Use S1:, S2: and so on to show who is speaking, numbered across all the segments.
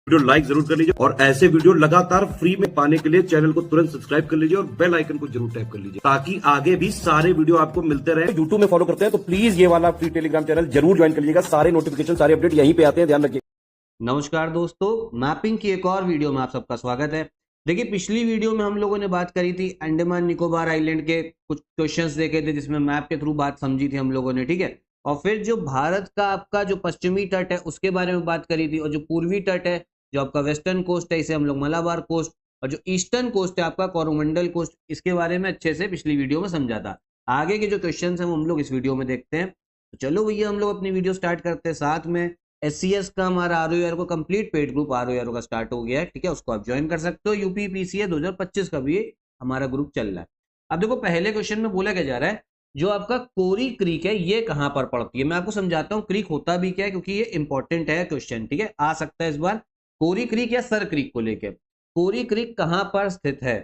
S1: Video like जरूर कर लीजिए और ऐसे वीडियो लगातार फ्री में पाने के लिए चैनल को तुरंत सब्सक्राइब कर लीजिए और बेल आइकन को जरूर टैप कर लीजिए ताकि आगे भी सारे वीडियो आपको मिलते रहे। यूट्यूब में फॉलो करते हैं तो प्लीज ये वाला फ्री टेलीग्राम चैनल जरूर ज्वाइन कर लीजिएगा। सारे नोटिफिकेशन सारे अपडेट यहीं पे आते हैं, ध्यान रखिए।
S2: नमस्कार दोस्तों, मैपिंग की एक और वीडियो में आप सबका स्वागत है। देखिए, पिछली वीडियो में हम लोगों ने बात करी थी अंडमान निकोबार आइलैंड के कुछ क्वेश्चंस देखे थे जिसमें मैप के थ्रू बात समझी थी हम लोगों ने, ठीक है। और फिर जो भारत का आपका जो पश्चिमी तट है उसके बारे में बात करी थी, और जो पूर्वी तट है जो आपका वेस्टर्न कोस्ट है इसे हम लोग मलाबार कोस्ट, और जो ईस्टर्न कोस्ट है आपका कोरोमंडल कोस्ट, इसके बारे में अच्छे से पिछली वीडियो में समझा था। आगे के जो क्वेश्चन है वो हम लोग इस वीडियो में देखते हैं। तो चलो भैया हम लोग अपनी वीडियो स्टार्ट करते हैं। साथ में SCS का हमारा ROR को कंप्लीट पेड ग्रुप ROR का स्टार्ट हो गया है, ठीक है, उसको आप ज्वाइन कर सकते हो। यूपी PCA 2025 का भी हमारा ग्रुप चल रहा है। अब देखो, पहले क्वेश्चन में बोला क्या जा रहा है, जो आपका कोरी क्रीक है ये कहां पर पड़ती है। मैं आपको समझाता हूँ क्रीक होता भी क्या है, क्योंकि ये इंपॉर्टेंट है क्वेश्चन, ठीक है, आ सकता है इस बार। कोरी क्रीक या सर क्रीक को लेकर, कोरी क्रीक कहां पर स्थित है,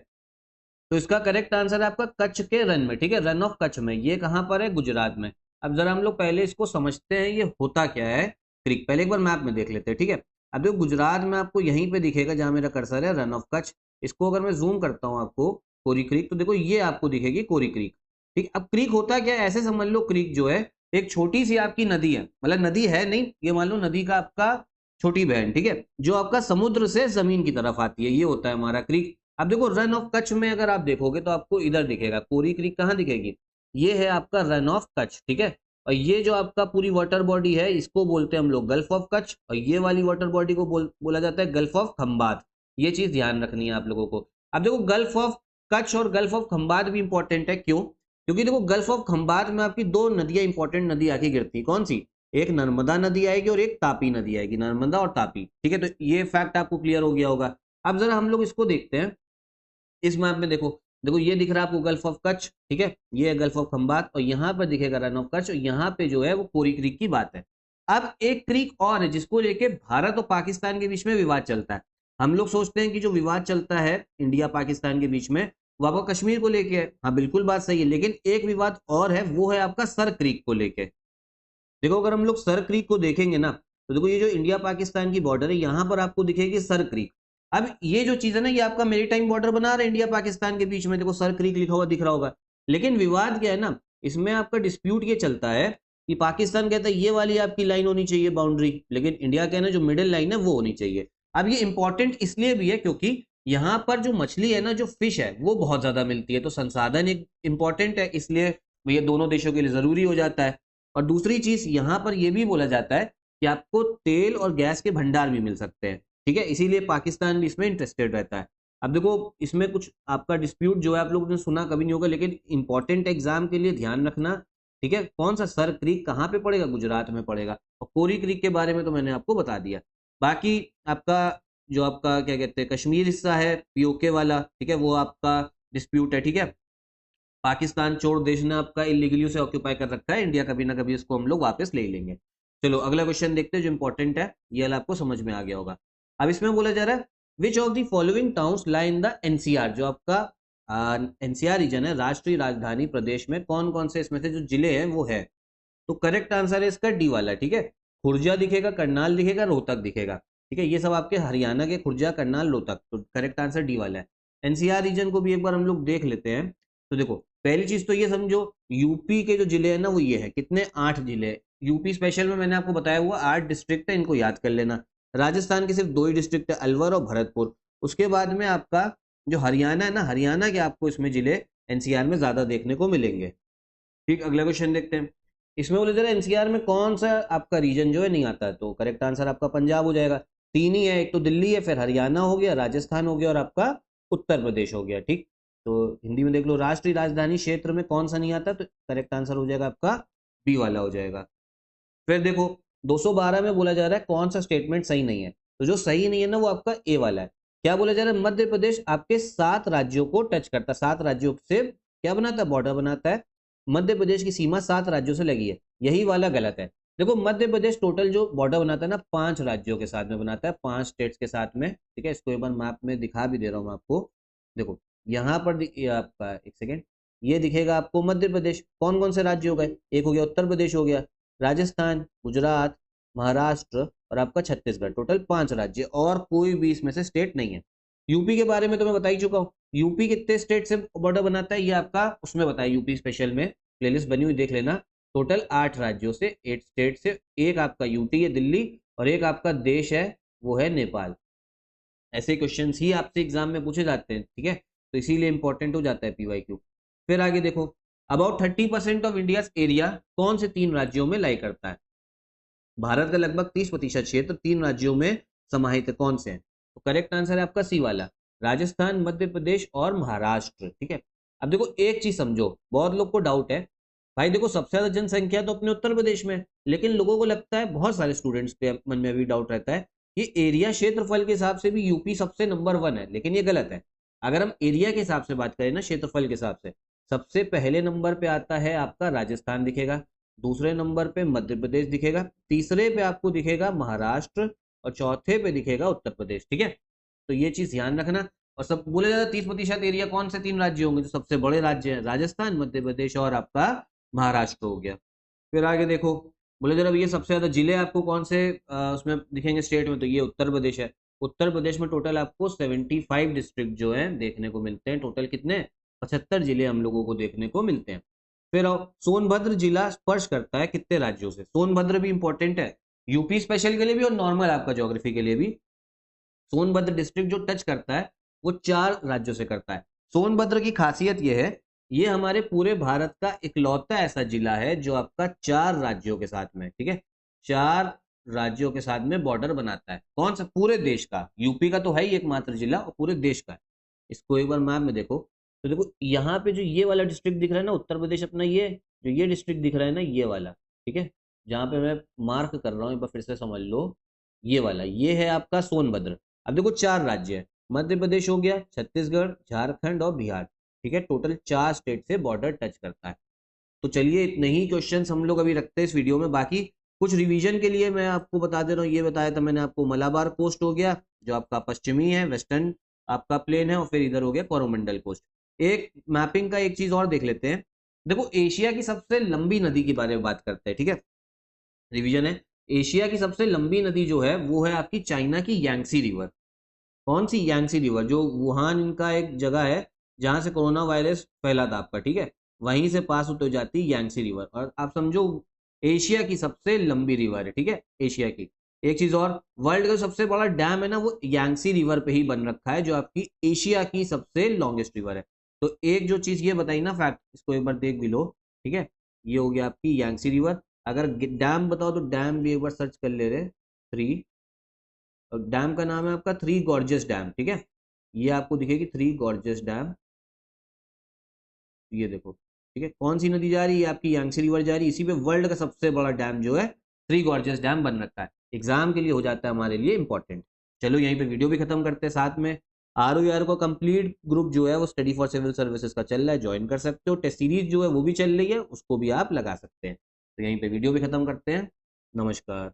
S2: तो इसका करेक्ट आंसर है आपका कच्छ के रन में, ठीक है, रन ऑफ कच्छ में। ये कहां पर है, गुजरात में। अब जरा हम लोग पहले इसको समझते हैं ये होता क्या है क्रीक, पहले एक बार मैप में देख लेते हैं, ठीक है। अब देखो, गुजरात में आपको यहीं पे दिखेगा जहां मेरा कर्सर है, रन ऑफ कच्छ। इसको अगर मैं जूम करता हूं आपको कोरी क्रीक, तो देखो ये आपको दिखेगी कोरी क्रीक, ठीक। अब क्रीक होता क्या है, ऐसे समझ लो क्रीक जो है एक छोटी सी आपकी नदी है, मतलब नदी है नहीं, ये मान लो नदी का आपका छोटी बहन, ठीक है, जो आपका समुद्र से जमीन की तरफ आती है, ये होता है हमारा क्रीक। अब देखो, रन ऑफ कच्छ में अगर आप देखोगे तो आपको इधर दिखेगा, कोरी क्रीक कहाँ दिखेगी, ये है आपका रन ऑफ कच्छ, ठीक है। और ये जो आपका पूरी वाटर बॉडी है इसको बोलते हैं हम लोग गल्फ ऑफ कच्छ, और ये वाली वाटर बॉडी को बोला जाता है गल्फ ऑफ खंबात। ये चीज ध्यान रखनी है आप लोगों को। अब देखो, गल्फ ऑफ कच्छ और गल्फ ऑफ खंबात भी इंपॉर्टेंट है, क्यों, क्योंकि देखो गल्फ ऑफ खंबात में आपकी दो नदियां इंपॉर्टेंट नदी आके गिरती, कौन सी, एक नर्मदा नदी आएगी और एक तापी नदी आएगी, नर्मदा और तापी, ठीक है। तो ये फैक्ट आपको क्लियर हो गया होगा। अब जरा हम लोग इसको देखते हैं इस मैप में। देखो देखो, ये दिख रहा है आपको गल्फ ऑफ कच्छ, ठीक है, ये है गल्फ ऑफ खंबात, और यहाँ पर दिखेगा रन ऑफ कच्छ, और यहाँ पे जो है वो कोरी क्रीक की बात है। अब एक क्रीक और है जिसको लेके भारत और पाकिस्तान के बीच में विवाद चलता है। हम लोग सोचते हैं कि जो विवाद चलता है इंडिया पाकिस्तान के बीच में वो आपका कश्मीर को लेके है, हाँ बिल्कुल बात सही है, लेकिन एक विवाद और है, वो है आपका सर क्रीक को लेके। देखो, अगर हम लोग सर क्रीक को देखेंगे ना, तो देखो ये जो इंडिया पाकिस्तान की बॉर्डर है यहाँ पर आपको दिखेगी सर क्रीक। अब ये जो चीज है ना, ये आपका मेरीटाइम बॉर्डर बना रहा है इंडिया पाकिस्तान के बीच में, देखो सर क्रीक लिखा हुआ दिख रहा होगा। लेकिन विवाद क्या है ना, इसमें आपका डिस्प्यूट ये चलता है कि पाकिस्तान कहता है ये वाली आपकी लाइन होनी चाहिए बाउंड्री, लेकिन इंडिया कहना जो मिडिल लाइन है वो होनी चाहिए। अब ये इंपॉर्टेंट इसलिए भी है क्योंकि यहाँ पर जो मछली है ना, जो फिश है वो बहुत ज्यादा मिलती है, तो संसाधन एक इंपॉर्टेंट है, इसलिए ये दोनों देशों के लिए जरूरी हो जाता है। और दूसरी चीज यहाँ पर यह भी बोला जाता है कि आपको तेल और गैस के भंडार भी मिल सकते हैं, ठीक है, इसीलिए पाकिस्तान भी इसमें इंटरेस्टेड रहता है। अब देखो, इसमें कुछ आपका डिस्प्यूट जो है आप लोगों ने सुना कभी नहीं होगा, लेकिन इंपॉर्टेंट एग्जाम के लिए ध्यान रखना, ठीक है। कौन सा सर क्रीक कहाँ पे पड़ेगा, गुजरात में पड़ेगा। और कोरी क्रीक के बारे में तो मैंने आपको बता दिया। बाकी आपका जो आपका क्या कहते हैं कश्मीर हिस्सा है POK वाला, ठीक है, वो आपका डिस्प्यूट है, ठीक है। पाकिस्तान चोर देश ने आपका इलीगली उसे ऑक्यूपाई कर रखा है, इंडिया कभी ना कभी इसको हम लोग वापस ले लेंगे। चलो अगला क्वेश्चन देखते हैं जो इंपॉर्टेंट है, ये वाला आपको समझ में आ गया होगा। अब इसमें बोला जा रहा है which of the following towns lie in the NCR, जो आपका NCR रीजन है, राष्ट्रीय राजधानी प्रदेश में कौन कौन से इसमें से जो जिले हैं वो है। तो करेक्ट आंसर है इसका डी वाला, ठीक है। खुर्जा दिखेगा, करनाल दिखेगा, रोहतक दिखेगा, ठीक है, ये सब आपके हरियाणा के खुर्जा, करनाल, रोहतक, तो करेक्ट आंसर डी वाला है। NCR रीजन को भी एक बार हम लोग देख लेते हैं। तो देखो, पहली चीज तो ये समझो, यूपी के जो जिले हैं ना वो ये है, कितने, 8 जिले। यूपी स्पेशल में मैंने आपको बताया हुआ 8 डिस्ट्रिक्ट है, इनको याद कर लेना। राजस्थान के सिर्फ 2 ही डिस्ट्रिक्ट है, अलवर और भरतपुर। उसके बाद में आपका जो हरियाणा है ना, हरियाणा के आपको इसमें जिले NCR में ज्यादा देखने को मिलेंगे। ठीक, अगला क्वेश्चन देखते हैं। इसमें बोले जरा NCR में कौन सा आपका रीजन जो है नहीं आता है, तो करेक्ट आंसर आपका पंजाब हो जाएगा। 3 ही है, एक तो दिल्ली है, फिर हरियाणा हो गया, राजस्थान हो गया, और आपका उत्तर प्रदेश हो गया, ठीक। तो हिंदी में देख लो, राष्ट्रीय राजधानी क्षेत्र में कौन सा नहीं आता, तो करेक्ट आंसर हो जाएगा आपका बी वाला हो जाएगा। फिर देखो, 212 में बोला जा रहा है कौन सा स्टेटमेंट सही नहीं है, तो जो सही नहीं है ना वो आपका ए वाला है। क्या बोला जा रहा है, मध्य प्रदेश आपके 7 राज्यों को टच करता है, 7 राज्यों से क्या बनाता है, बॉर्डर बनाता है। मध्य प्रदेश की सीमा 7 राज्यों से लगी है, यही वाला गलत है। देखो, मध्य प्रदेश टोटल जो बॉर्डर बनाता है ना 5 राज्यों के साथ में बनाता है, 5 स्टेट्स के साथ में, ठीक है। इसको एक बार मैप में दिखा भी दे रहा हूँ मैं आपको। देखो यहाँ पर आपका एक सेकेंड, ये दिखेगा आपको मध्य प्रदेश, कौन कौन से राज्य हो गए, एक हो गया उत्तर प्रदेश हो गया, राजस्थान, गुजरात, महाराष्ट्र और आपका छत्तीसगढ़, टोटल 5 राज्य, और कोई भी इसमें से स्टेट नहीं है। यूपी के बारे में तो मैं बता ही चुका हूँ, यूपी कितने स्टेट से बॉर्डर बनाता है ये आपका उसमें बताया, यूपी स्पेशल में प्लेलिस्ट बनी हुई देख लेना। टोटल 8 राज्यों से, 8 स्टेट से, एक आपका यूटी है दिल्ली, और एक आपका देश है वो है नेपाल। ऐसे क्वेश्चंस ही आपसे एग्जाम में पूछे जाते हैं, ठीक है, तो इसीलिए इंपॉर्टेंट हो जाता है पीवाईक्यू। फिर आगे देखो, अबाउट 30% ऑफ इंडिया एरिया कौन से 3 राज्यों में लाई करता है? भारत का लगभग 30% क्षेत्र 3 राज्यों में समाहित है, कौन से हैं? तो करेक्ट आंसर है आपका सी वाला, राजस्थान, मध्य प्रदेश और महाराष्ट्र, ठीक है। अब देखो एक चीज समझो, बहुत लोग को डाउट है, भाई देखो सबसे ज्यादा जनसंख्या तो अपने उत्तर प्रदेश में है, लेकिन लोगों को लगता है, बहुत सारे स्टूडेंट्स के मन में भी डाउट रहता है, ये एरिया क्षेत्रफल के हिसाब से भी यूपी सबसे नंबर 1 है, लेकिन ये गलत है। अगर हम एरिया के हिसाब से बात करें ना, क्षेत्रफल के हिसाब से, सबसे पहले नंबर पे आता है आपका राजस्थान दिखेगा, दूसरे नंबर पे मध्य प्रदेश दिखेगा, तीसरे पे आपको दिखेगा महाराष्ट्र, और चौथे पे दिखेगा उत्तर प्रदेश, ठीक है। तो ये चीज ध्यान रखना। और सब बोले जाता है 30% एरिया कौन से 3 राज्य होंगे, तो सबसे बड़े राज्य हैं राजस्थान, मध्य प्रदेश और आपका महाराष्ट्र हो गया। फिर आगे देखो, बोले जरा ये सबसे ज्यादा जिले आपको कौन से उसमें दिखेंगे स्टेट में, तो ये उत्तर प्रदेश है। उत्तर प्रदेश में टोटल आपको 75 डिस्ट्रिक्ट जो है देखने को मिलते हैं, टोटल कितने, 75 जिले हम लोगों को देखने को मिलते हैं। फिर आओ, सोनभद्र जिला स्पर्श करता है कितने राज्यों से? सोनभद्र भी इंपॉर्टेंट है, यूपी स्पेशल के लिए भी और नॉर्मल आपका ज्योग्राफी के लिए भी। सोनभद्र डिस्ट्रिक्ट जो टच करता है वो 4 राज्यों से करता है। सोनभद्र की खासियत यह है, ये हमारे पूरे भारत का इकलौता ऐसा जिला है जो आपका 4 राज्यों के साथ में, ठीक है, 4 राज्यों के साथ में बॉर्डर बनाता है। कौन सा? पूरे देश का, यूपी का तो है ही एकमात्र जिला, और पूरे देश का है। इसको एक बार मैप में देखो, तो देखो यहाँ पे जो ये वाला डिस्ट्रिक्ट दिख रहा है ना उत्तर प्रदेश अपना, ये जो ये डिस्ट्रिक्ट दिख रहा है ना ये वाला, ठीक है, जहाँ पे मैं मार्क कर रहा हूँ, एक बार फिर से समझ लो, ये वाला ये है आपका सोनभद्र। अब देखो 4 राज्य है, मध्य प्रदेश हो गया, छत्तीसगढ़, झारखंड और बिहार, ठीक है, टोटल 4 स्टेट से बॉर्डर टच करता है। तो चलिए इतने ही क्वेश्चंस हम लोग अभी रखते हैं इस वीडियो में। बाकी कुछ रिवीजन के लिए मैं आपको बता दे रहा हूँ, ये बताया था मैंने आपको, मलाबार कोस्ट हो गया जो आपका पश्चिमी है, वेस्टर्न आपका प्लेन है, और फिर इधर हो गया कोरोमंडल कोस्ट। एक मैपिंग का एक चीज और देख लेते हैं, देखो एशिया की सबसे लंबी नदी के बारे में बात करते हैं, ठीक है, रिवीजन है। एशिया की सबसे लंबी नदी जो है वो है आपकी चाइना की यांगसी रिवर। कौन सी? यांगसी रिवर, जो वुहान इनका एक जगह है जहां से कोरोना वायरस फैला था आपका, ठीक है, वहीं से पास होते जाती यांगसी रिवर, और आप समझो एशिया की सबसे लंबी रिवर है, ठीक है, एशिया की। एक चीज और, वर्ल्ड का सबसे बड़ा डैम है ना वो यांगसी रिवर पे ही बन रखा है, जो आपकी एशिया की सबसे लॉन्गेस्ट रिवर है। तो एक जो चीज ये बताई ना फैक्ट, इसको एक बार देख भी लो, ठीक है, ये हो गया आपकी यांगसी रिवर। अगर डैम बताओ तो डैम भी एक बार सर्च कर ले रहे, 3, और डैम का नाम है आपका 3 गॉर्जियस डैम, ठीक है, ये आपको दिखेगी 3 गॉर्जियस डैम, ये देखो, ठीक है, कौन सी नदी जा रही है? आपकी यांगसी रिवर जा रही है, इसी पे वर्ल्ड का सबसे बड़ा डैम जो है 3 गॉर्जियस डैम बन रखा है, एग्जाम के लिए हो जाता है हमारे लिए इंपॉर्टेंट। चलो यहीं पे वीडियो भी खत्म करते हैं, साथ में ROAR को कंप्लीट ग्रुप जो है वो स्टडी फॉर सिविल सर्विसेज का चल रहा है, ज्वाइन कर सकते हो, टेस्ट सीरीज जो है वो भी चल रही है, उसको भी आप लगा सकते हैं। तो यहीं पे वीडियो भी खत्म करते हैं, नमस्कार।